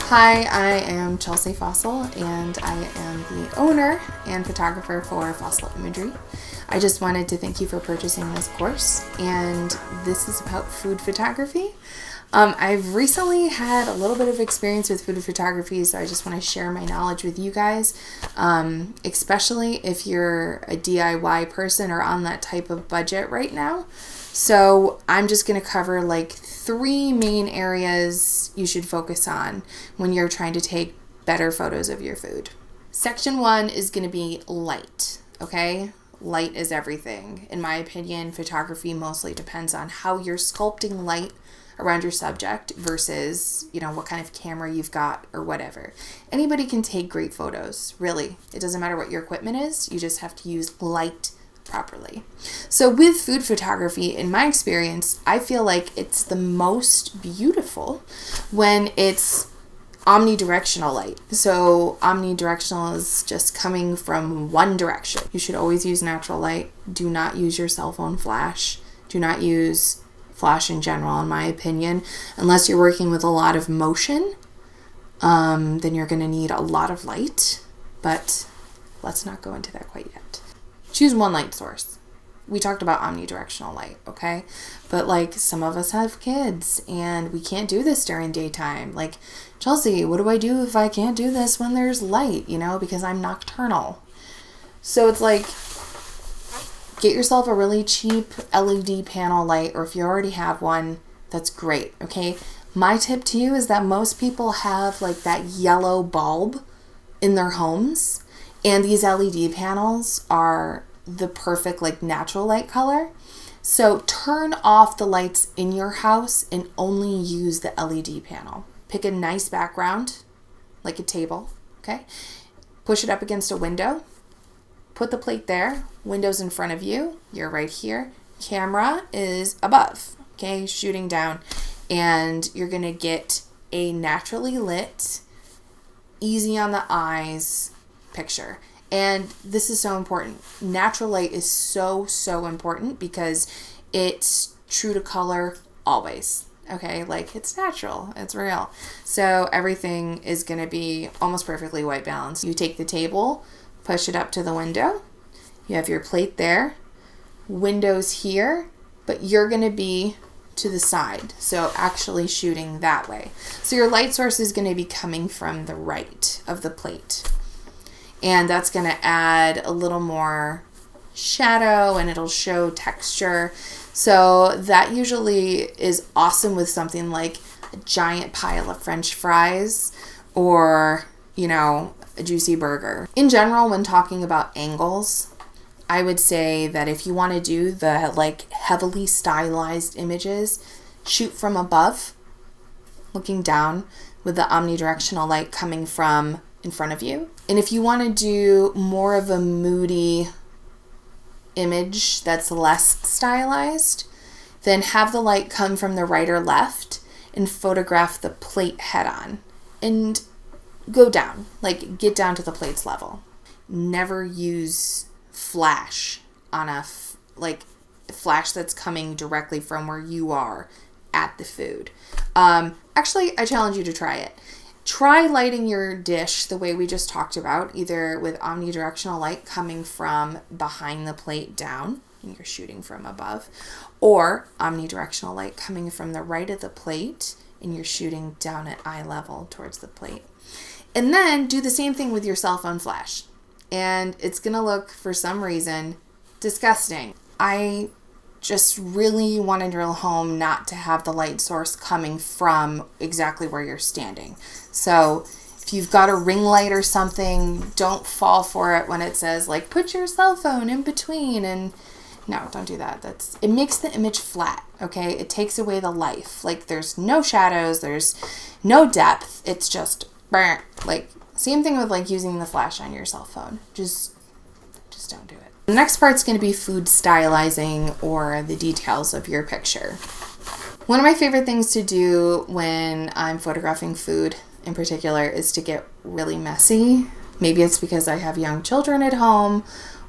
Hi, I am Chelsea Fossil, and I am the owner and photographer for Fossil Imagery. I just wanted to thank you for purchasing this course, and this is about food photography. I've recently had a little bit of experience with food photography, so I just want to share my knowledge with you guys, especially if you're a DIY person or on that type of budget right now. So I'm just going to cover like 3 main areas you should focus on when you're trying to take better photos of your food. Section 1 is going to be light, okay? Light is everything. In my opinion, photography mostly depends on how you're sculpting light around your subject versus, what kind of camera you've got or whatever. Anybody can take great photos, really. It doesn't matter what your equipment is. You just have to use light properly. So with food photography, in my experience, I feel like it's the most beautiful when it's omnidirectional light. So omnidirectional is just coming from one direction. You should always use natural light. Do not use your cell phone flash. Do not use flash in general, in my opinion, unless you're working with a lot of motion. Then you're going to need a lot of light, but let's not go into that quite yet. Choose one light source. We talked about omnidirectional light, okay? But like some of us have kids and we can't do this during daytime. Like, Chelsea, what do I do if I can't do this when there's light, because I'm nocturnal? So it's like, get yourself a really cheap LED panel light, or if you already have one, that's great, okay? My tip to you is that most people have like that yellow bulb in their homes, and these LED panels are the perfect like natural light color. So turn off the lights in your house and only use the LED panel. Pick a nice background, like a table, okay? Push it up against a window. Put the plate there. Window's in front of you. You're right here. Camera is above, okay? Shooting down. And you're going to get a naturally lit, easy on the eyes picture. And this is so important. Natural light is so important because it's true to color always. Okay, like it's natural, it's real. So everything is going to be almost perfectly white balanced. You take the table, push it up to the window. You have your plate there, windows here, but you're going to be to the side. So actually shooting that way. So your light source is going to be coming from the right of the plate. And that's going to add a little more shadow and it'll show texture. So that usually is awesome with something like a giant pile of French fries or, a juicy burger. In general, when talking about angles, I would say that if you want to do the like heavily stylized images, shoot from above, looking down with the omnidirectional light coming from in front of you. And if you want to do more of a moody image that's less stylized, then have the light come from the right or left and photograph the plate head on and go down, like get down to the plate's level. Never use flash on a flash that's coming directly from where you are at the food. Actually, I challenge you to try it. Try lighting your dish the way we just talked about, either with omnidirectional light coming from behind the plate down, and you're shooting from above, or omnidirectional light coming from the right of the plate, and you're shooting down at eye level towards the plate. And then do the same thing with your cell phone flash. And it's going to look, for some reason, disgusting. I just really want to drill home not to have the light source coming from exactly where you're standing. So if you've got a ring light or something, don't fall for it when it says like put your cell phone in between. And no, don't do that. It makes the image flat, okay? It takes away the life. Like there's no shadows, there's no depth. It's just like same thing with like using the flash on your cell phone. Just don't do it. The next part's going to be food stylizing or the details of your picture. One of my favorite things to do when I'm photographing food in particular is to get really messy. Maybe it's because I have young children at home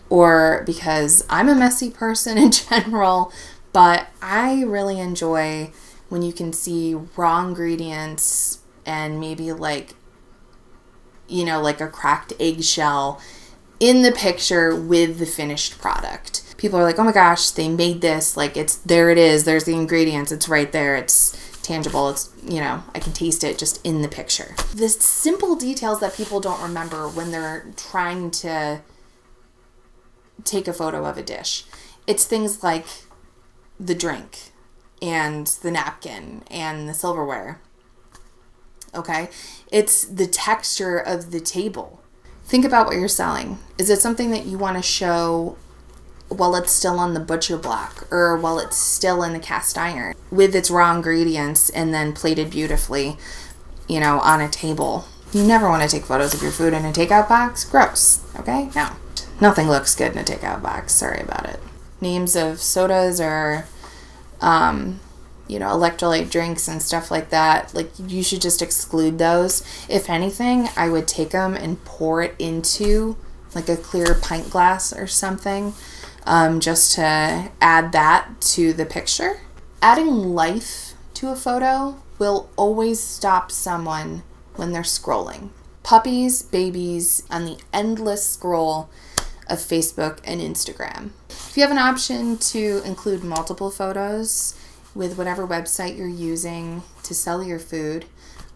or because I'm a messy person in general, but I really enjoy when you can see raw ingredients and maybe like, you know, like a cracked eggshell in the picture with the finished product. People are like, oh my gosh, they made this, like there it is, there's the ingredients, it's right there, it's tangible, it's, you know, I can taste it just in the picture. The simple details that people don't remember when they're trying to take a photo of a dish. It's things like the drink and the napkin and the silverware. Okay? It's the texture of the table. Think about what you're selling. Is it something that you want to show while it's still on the butcher block or while it's still in the cast iron with its raw ingredients and then plated beautifully, you know, on a table? You never want to take photos of your food in a takeout box. Gross. Okay? No. Nothing looks good in a takeout box. Sorry about it. Names of sodas or, you know, electrolyte drinks and stuff like that, like you should just exclude those. If anything, I would take them and pour it into like a clear pint glass or something, just to add that to the picture. Adding life to a photo will always stop someone when they're scrolling. Puppies, babies, on the endless scroll of Facebook and Instagram. If you have an option to include multiple photos with whatever website you're using to sell your food,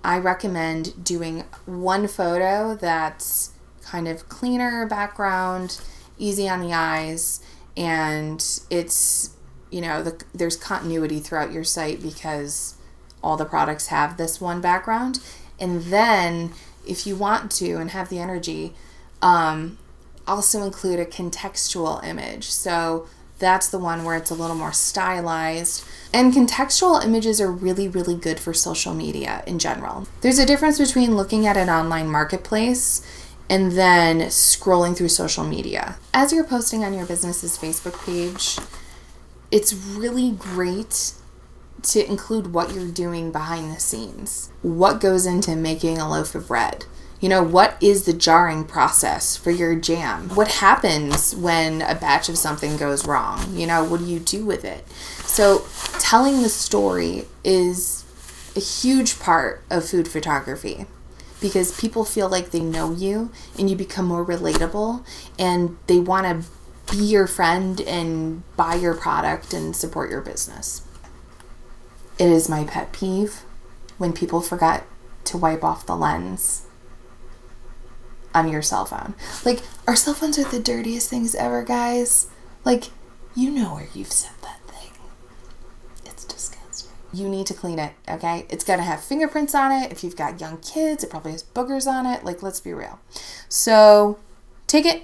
I recommend doing one photo that's kind of cleaner background, easy on the eyes, and it's, you know, there's continuity throughout your site because all the products have this one background. And then if you want to and have the energy, also include a contextual image. So that's the one where it's a little more stylized. And contextual images are really, really good for social media in general. There's a difference between looking at an online marketplace and then scrolling through social media. As you're posting on your business's Facebook page, it's really great to include what you're doing behind the scenes. What goes into making a loaf of bread? You know, what is the jarring process for your jam? What happens when a batch of something goes wrong? You know, what do you do with it? So telling the story is a huge part of food photography because people feel like they know you and you become more relatable and they want to be your friend and buy your product and support your business. It is my pet peeve when people forget to wipe off the lens on your cell phone. Like, our cell phones are the dirtiest things ever, guys. Like, you know where you've set that thing. It's disgusting. You need to clean it, okay? It's gonna have fingerprints on it. If you've got young kids, it probably has boogers on it. Like, let's be real. So, take it,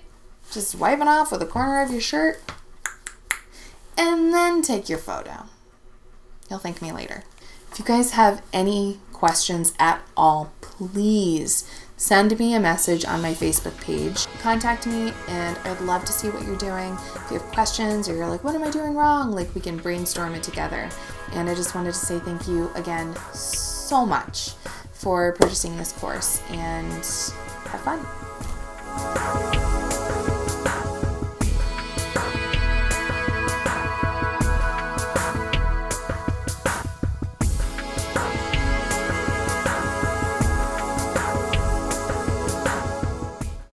just wipe it off with a corner of your shirt, and then take your photo. You'll thank me later. If you guys have any questions at all, please send me a message on my Facebook page. Contact me and I'd love to see what you're doing. If you have questions or you're like, what am I doing wrong? Like, we can brainstorm it together. And I just wanted to say thank you again so much for purchasing this course and have fun.